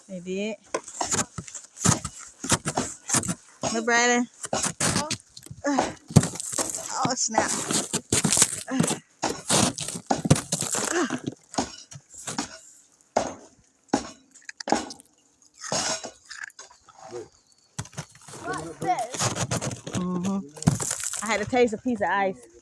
They did. Look, Brandon. Oh, snap. What's this? I had to taste a piece of ice.